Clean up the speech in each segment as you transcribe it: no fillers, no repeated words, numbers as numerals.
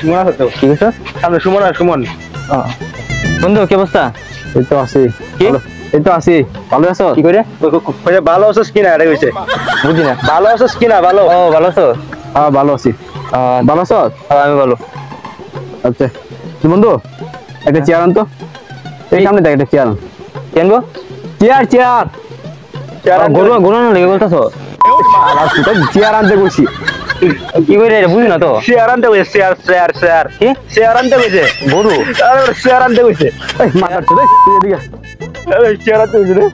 সুমন আছে তো? কি হইছে? সামনে সুমন আর সুমন। বন্ধু কি অবস্থা? এই তো আছি। কি? এই তো আছি। ভালো আছো? কি করে? ভালো আছিস কিনা এটা কইছে। বুঝি না। ভালো আছিস কিনা? ভালো। ও ভালো আছো? হ্যাঁ ভালো আছি। ভালো আছো? আমি ভালো। আচ্ছা বন্ধু একটা চেয়ার আন তো। এই সামনে দেখ একটা চেয়ার আন। কি আনবো? চেয়ার চেয়ার গরু লেগে বলতেছো? চেয়ার আনতে কইছি। কি করে এটা বুঝি না তো। চেয়ার আনতে কইছে। চেয়ার চেয়ার চেয়ার কি চেয়ার আনতে কইছে? গরু চেয়ার আনতে কইছে। এই মাথার চলে তুই এদিকে এই চেয়ার আনতে কইছে রে।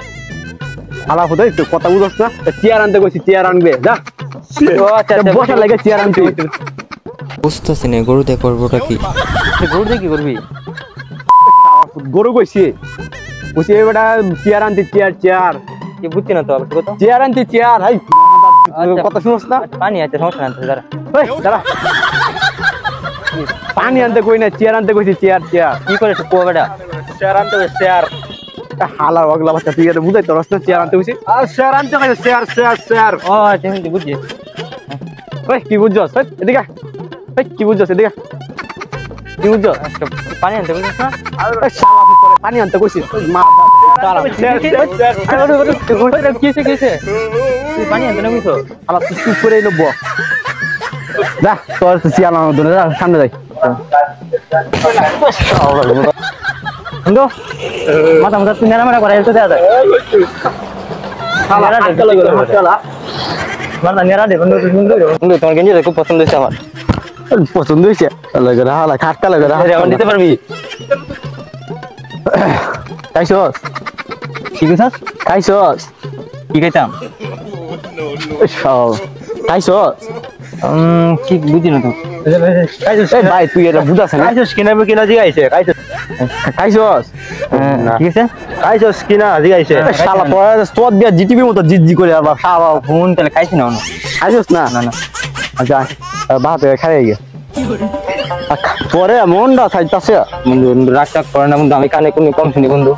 আলা হদাই তো কথা বুঝছ না? চেয়ার আনতে কইছি চেয়ার আনবে যা। ও আচ্ছা আচ্ছা বসা লাগে চেয়ার আনতে। বুঝতেছি না গরুতে করবোটা কি। গরু দিয়ে কি করবি? গরু কইছি কইছি এবারে চেয়ার আনতে চেয়ার চেয়ার কি বুঝছি না তো আবার কত চেয়ার আনতে চেয়ার হাই কথা শুনছ না? পানি আছে সমস্যা না দাঁড়া এই দাঁড়া পানি আনতে কই না চেয়ার আনতে কইছি চেয়ার চেয়ার কি করে একটু কুয়া বেটা চেয়ার আনতে কইছি চেয়ার হালার ওগলা বাচ্চা তুই এটা বুঝাই তোরস না চেয়ার আনতে কইছি আর চেয়ার আনতে কইছি চেয়ার চেয়ার চেয়ার ও আচ্ছা হিন্দি বুঝছি ওই কি বুঝছস এদিকে এই কি বুঝছস এদিকে কি বুঝছস পানি আনতে বুঝছিস না এই শালা পরে পানি আনতে কইছি মা দাঁড়া কিসে কিসে পানি আনতে না বুঝছো আবার তুই চুপ করে নেব যা তোর তো চেয়ার আনো দূরে যা সামনে যাই বন্ধু মাথা মাথা তুই নেড়ামেড়া করে এসে দেয়া যায় মাথা নেড়া দে বন্ধু বন্ধু তোমার গেঞ্জি খুব পছন্দ হয়েছে আমার পছন্দ হয়েছে লাগে হালা খাটকা লাগে আমার দিতে পারবি খাইছস কি কইছস খাইছস কি খাইতাম খাইছস কি বুঝি না তো ভাই তুই এটা বুঝাছ না খাইছস কিনা কিনা জিগাইছে খাইছস খাইছস কি আছে খাইছস কিনা জিগাইছে শালা পড়া তোর দিয়া জিটিবি মতো জিজি করে আবার খাওয়া ফোন তাহলে খাইছি না অন্য খাইছস না না না আচ্ছা বাপ খাই গিয়ে পরে মনটা খাইতাছে বন্ধু রাগ টাগ করে না বন্ধু আমি কানে কোনো কম শুনি বন্ধু